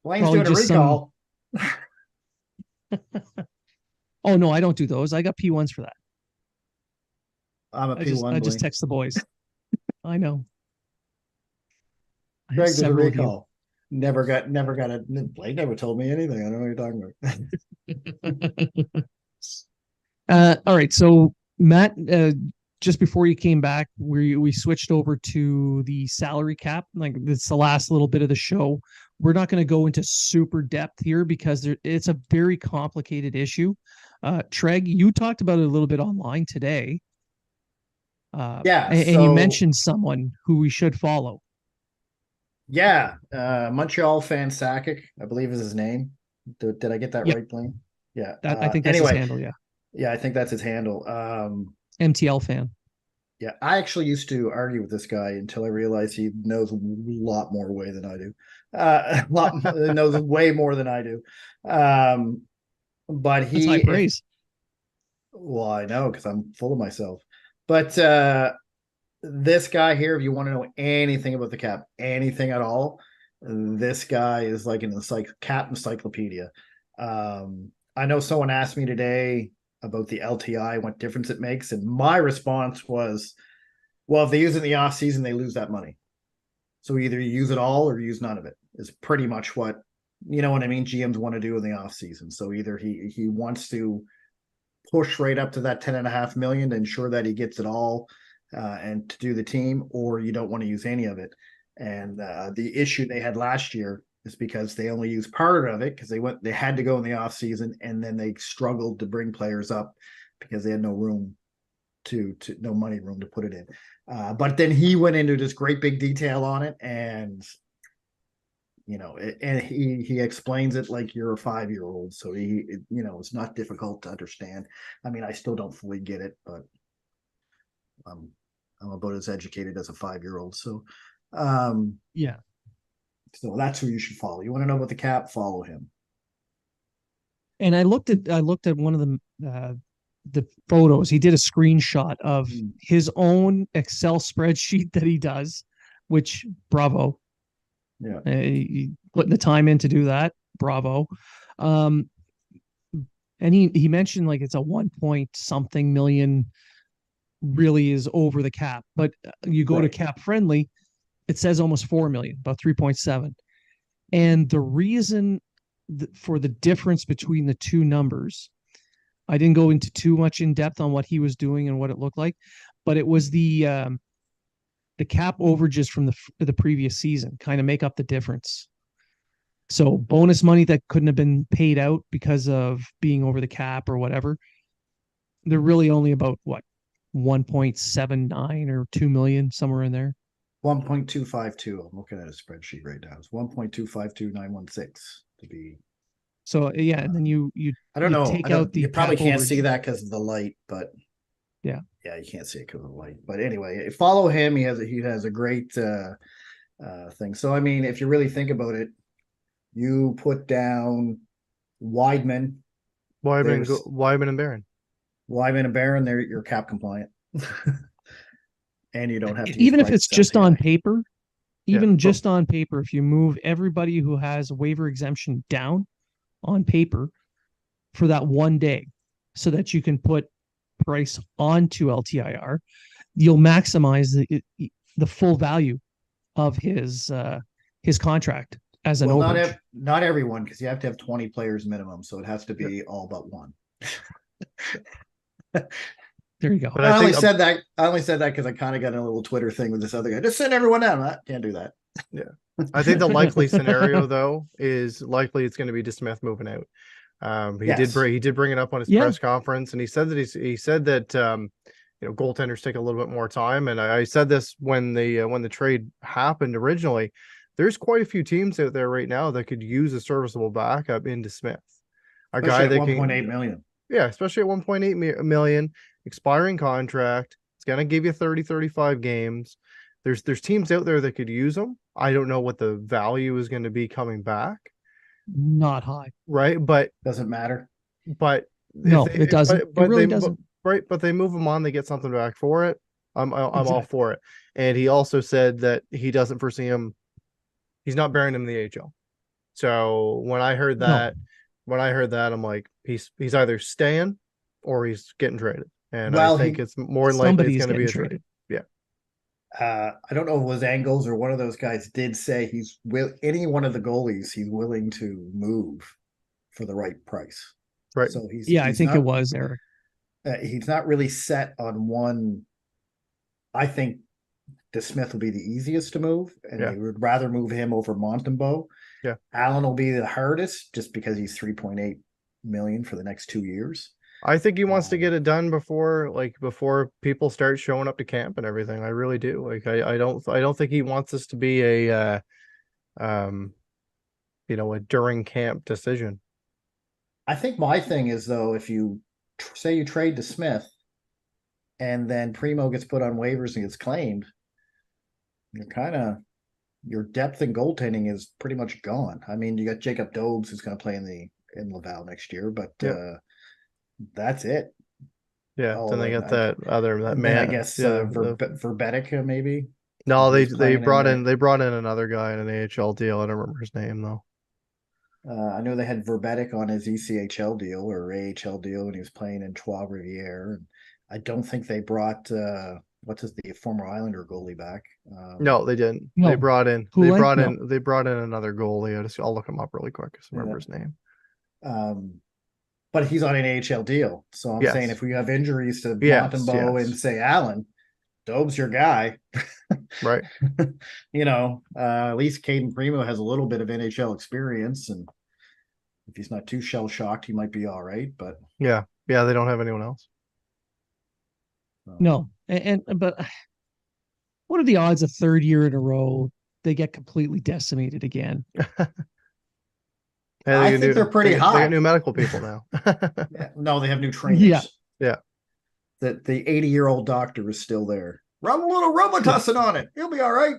Blain's doing a recall. Oh no, I don't do those. I got P1s for that. I'm a P1. I just text the boys. I know. Greg did a recall. Never got it. Blake never told me anything. I don't know what you're talking about. All right. So Matt, just before you came back, we switched over to the salary cap. Like, it's the last little bit of the show. We're not going to go into super depth here because it's a very complicated issue. Trege, you talked about it a little bit online today. And you mentioned someone who we should follow. Yeah, Montreal fan Sakic, I believe is his name. Did I get that right, Blain? Yeah, I think that's his handle. Yeah, I think that's his handle. MTL fan. Yeah, I actually used to argue with this guy until I realized he knows a lot more way than I do. Knows way more than I do. But that's high praise. Well, I know, because I'm full of myself. But this guy here, if you want to know anything about the cap, anything at all, this guy is like an cap encyclopedia. I know someone asked me today about the LTI, what difference it makes, and my response was, Well, if they use it in the off season, they lose that money. So either you use it all or use none of it. Is pretty much what you know what I mean. GMs want to do in the off season. So either he wants to push right up to that 10.5 million to ensure that he gets it all and to do the team, or you don't want to use any of it. And the issue they had last year is because they only used part of it because they had to go in the off season, and then they struggled to bring players up because they had no room to no money room to put it in. But then he went into this great big detail on it, and and he explains it like you're a 5-year-old. So it's not difficult to understand. I mean, I still don't fully get it, but I'm about as educated as a 5-year-old. So, Yeah. so that's who you should follow. You want to know about the cap? Follow him. And I looked at one of the photos. He did a screenshot of his own Excel spreadsheet that he does, which bravo. Yeah. Putting the time in to do that. Bravo. And he mentioned like it's a 1 point something million really is over the cap, but you go to cap friendly, it says almost 4 million, about 3.7. And the reason for the difference between the two numbers, I didn't go into too much in depth on what he was doing and what it looked like, but it was the cap overages from the previous season kind of make up the difference. So bonus money that couldn't have been paid out because of being over the cap or whatever, they're really only about what 1.79 or 2 million, somewhere in there. 1.252. I'm looking at a spreadsheet right now. It's 1.252916 to be. So yeah, and then you I don't know. take out the you probably can't overage. see that because of the light, but yeah, you can't see it because of the light. But anyway, follow him. He has a great thing. So I mean, if you really think about it, you put down Weidman, Weidman and Barron. Weidman and Barron. You're cap compliant, and you don't have to. Even if it's just on paper, just on paper, if you move everybody who has a waiver exemption down on paper for that one day, so that you can put Price onto LTIR, you'll maximize the full value of his contract as an overage. Not everyone, because you have to have 20 players minimum, so it has to be all but one. There you go. But I only said that because I kind of got in a little Twitter thing with this other guy. Just send everyone down. I can't do that. Yeah. I think the likely scenario though is likely it's going to be DeSmith moving out. He did bring it up on his press conference, and he said that goaltenders take a little bit more time. And I said this when the trade happened originally. There's quite a few teams out there right now that could use a serviceable backup in DeSmith. Guy that 1.8 million. Yeah, especially at 1.8 million, expiring contract. It's going to give you 30, 35 games. There's teams out there that could use them. I don't know what the value is going to be coming back. Not high. Right, but doesn't matter. But no, it doesn't. It really doesn't. Right, but they move them on, they get something back for it. I'm all for it. And he also said that he doesn't foresee him. He's not burying him in the AHL. So when I heard that, I'm like, he's either staying or he's getting traded. And I think it's more likely it's going to be a trade. Yeah. I don't know if it was Angles or one of those guys did say any one of the goalies he's willing to move for the right price. Right. So I think it was Eric. He's not really set on one. I think DeSmith will be the easiest to move, and they would rather move him over Montembeault. Yeah. Allen will be the hardest just because he's 3.8 million for the next 2 years. I think he wants to get it done before people start showing up to camp and everything. I really do. I don't think he wants this to be a during camp decision. I think my thing is though, if you say you trade to Smith and then Primo gets put on waivers and gets claimed, your depth in goaltending is pretty much gone. I mean, you got Jacob Dobes who's going to play in Laval next year, but that's it. Yeah. Then they got that man. I guess Verbetic maybe. No, they brought in another guy in an AHL deal. I don't remember his name though. I know they had Verbetic on his ECHL deal or AHL deal when he was playing in Trois Rivières. And I don't think they brought the former Islander goalie back. No, they didn't. No. They brought in No. they brought in another goalie. I'll look him up really quick because I remember his name. But he's on an AHL deal. So I'm saying Yes. if we have injuries to Yes, Montembeault yes. and say Allen, Dobe's your guy. Right. At least Caden Primo has a little bit of NHL experience, and if he's not too shell shocked, he might be all right. But Yeah, they don't have anyone else. No. But what are the odds a third year in a row they get completely decimated again? Hey, I think they're pretty They high. got new medical people now. Yeah. No, they have new trainers. Yeah. The 80-year-old doctor is still there. Rub a little Robitussin on it. He'll be all right.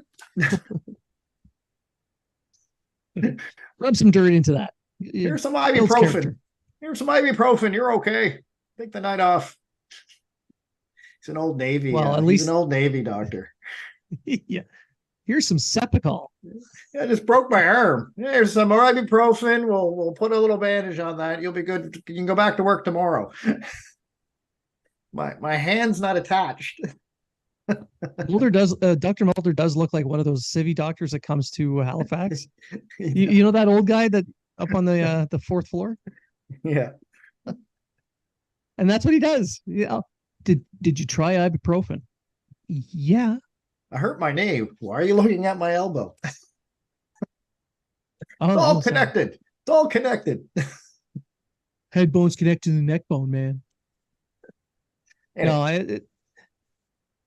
Rub some dirt into that. Here's some Builds ibuprofen. character. Here's some ibuprofen. You're okay. Take the night off. He's an old Navy. Well, at he's least an old Navy doctor. Yeah. Here's some Cepacol. I just broke my arm. Here's some more ibuprofen. We'll put a little bandage on that. You'll be good. You can go back to work tomorrow. My hand's not attached. Dr. Mulder does look like one of those civvy doctors that comes to Halifax. You know that old guy that up on the fourth floor? Yeah. And that's what he does. Yeah. Did you try ibuprofen? Yeah. I hurt my knee. Why are you looking at my elbow? Oh, It's all no, sorry. connected. It's all connected. Head bone's connected to the neck bone, man. Anyway.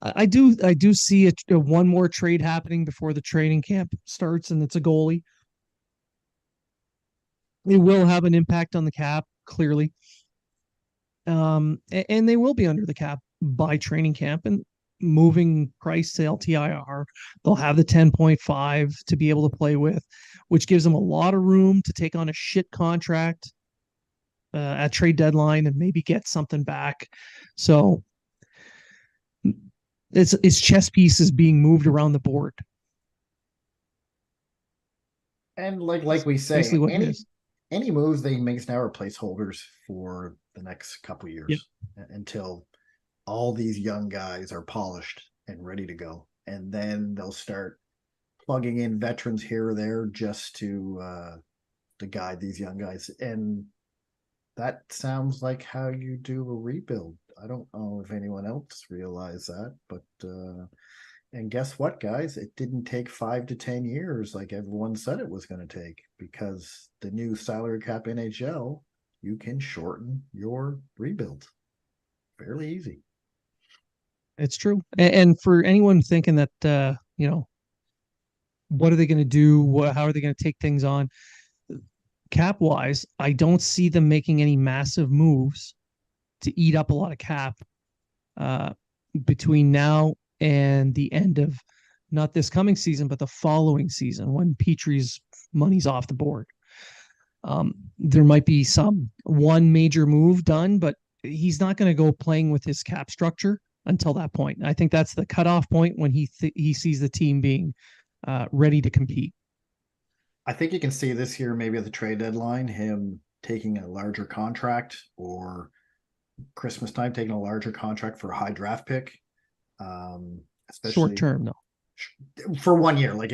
No, I do see one more trade happening before the training camp starts, and it's a goalie. It will have an impact on the cap, clearly. And they will be under the cap by training camp, and moving Price to LTIR. They'll have the 10.5 to be able to play with, which gives them a lot of room to take on a shit contract at trade deadline and maybe get something back. So it's chess pieces being moved around the board. And like we say, Basically what it is. any moves they make now are placeholders for the next couple years until all these young guys are polished and ready to go. And then they'll start plugging in veterans here or there just to guide these young guys. And that sounds like how you do a rebuild. I don't know if anyone else realized that, but and guess what, guys? It didn't take 5 to 10 years like everyone said it was going to take, because the new salary cap NHL, you can shorten your rebuild fairly easy. It's true. And for anyone thinking that, what are they going to do? How are they going to take things on? Cap wise, I don't see them making any massive moves to eat up a lot of cap between now and the end of not this coming season, but the following season when Petry's money's off the board. There might be one major move done, but he's not going to go playing with his cap structure until that point. I think that's the cutoff point when he sees the team being ready to compete. I think you can see this year, maybe at the trade deadline, him taking a larger contract, or Christmas time taking a larger contract for a high draft pick. Especially short term, though, for 1 year, like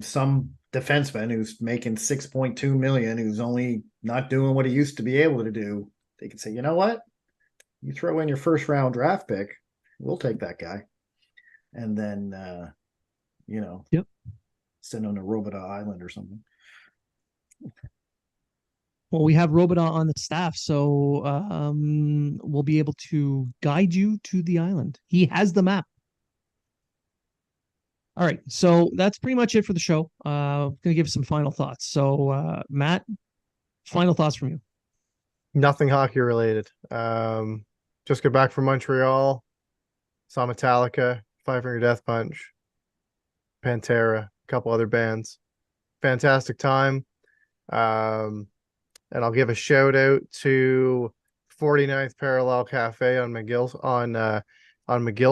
some defenseman who's making 6.2 million, who's only not doing what he used to be able to do, they can say, you know what, you throw in your first round draft pick, we'll take that guy. And then send on a Robidas Island or something. Well, we have Robidas on the staff, so we'll be able to guide you to the island. He has the map. All right, so that's pretty much it for the show. Going to give some final thoughts. So, Matt, final thoughts from you. Nothing hockey related. Just got back from Montreal. Saw Metallica, Five Finger Death Punch, Pantera, a couple other bands. Fantastic time. And I'll give a shout out to 49th Parallel Cafe on McGill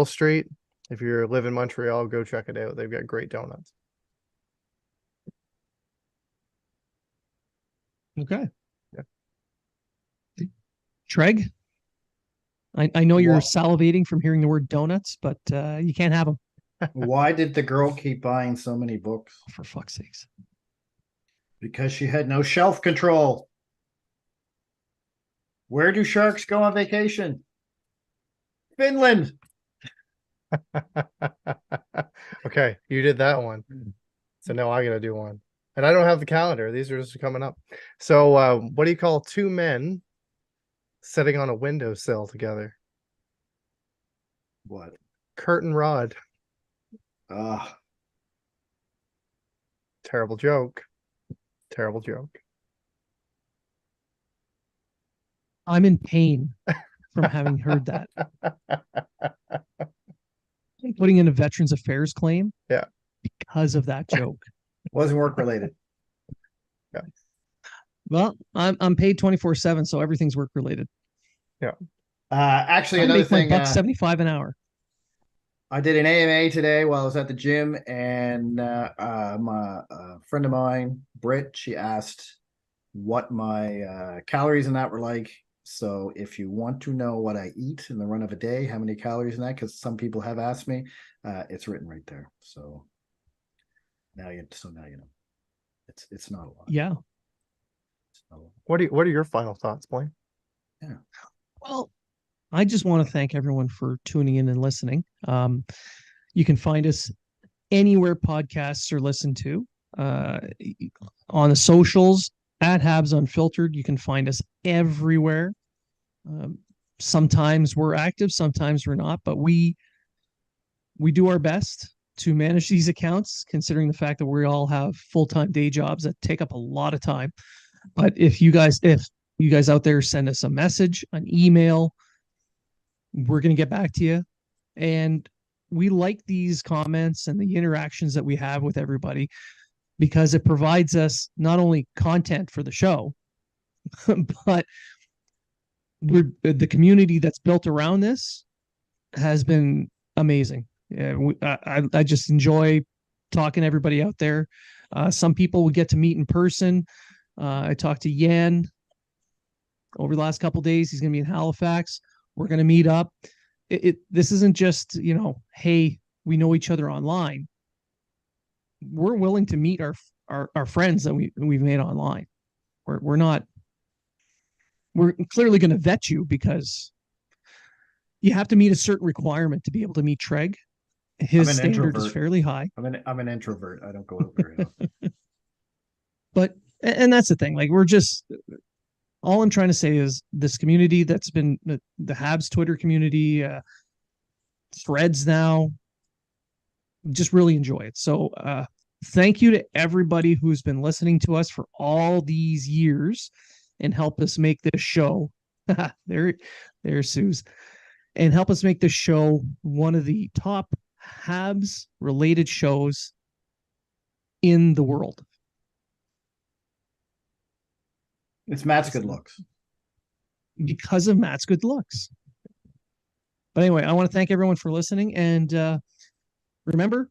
Street. If you live in Montreal, go check it out. They've got great donuts. Okay. Yeah. Treg? I know you're Wha- salivating from hearing the word donuts, but you can't have them, Why did the girl keep buying so many books? for fuck's sakes. Because she had no shelf control. Where do sharks go on vacation? Finland. Okay, you did that one. So now I gotta do one. And I don't have the calendar. These are just coming up. So what do you call two men sitting on a windowsill together? What? Curtain rod. Uh, Terrible joke. Terrible joke. I'm in pain from having heard that. I'm putting in a Veterans Affairs claim. Yeah. Because of that joke. wasn't work related. Well, I'm paid 24/7, so everything's work related. Actually, I another make my thing. $1.75 an hour. I did an AMA today while I was at the gym, and my friend of mine, Britt, she asked what my calories in that were like. So if you want to know what I eat in the run of a day, how many calories in that, because some people have asked me, it's written right there. So now you know. It's not a lot. Yeah. It's not a lot. What are your final thoughts, Blain? Well, I just want to thank everyone for tuning in and listening. You can find us anywhere podcasts are listened to. On the socials at Habs Unfiltered. You can find us everywhere. Sometimes we're active, sometimes we're not, but we do our best to manage these accounts, considering the fact that we all have full-time day jobs that take up a lot of time. But if you guys out there send us a message, an email, we're going to get back to you. And we like these comments and the interactions that we have with everybody, because it provides us not only content for the show, but the community that's built around this has been amazing. Yeah, I just enjoy talking to everybody out there. Some people we get to meet in person. I talked to Yan over the last couple of days. He's going to be in Halifax. We're going to meet up. This isn't just, hey, we know each other online. We're willing to meet our friends that we've made online. We're clearly going to vet you, because you have to meet a certain requirement to be able to meet Trege. His standard is fairly high. I'm an introvert. I don't go out very often. But, and that's the thing, like, all I'm trying to say is this community that's been the Habs Twitter community, threads now, just really enjoy it. So thank you to everybody who's been listening to us for all these years and help us make this show. There's Suze. And help us make this show one of the top Habs related shows in the world. It's Matt's good looks. Because of Matt's good looks. But anyway, I want to thank everyone for listening. And remember,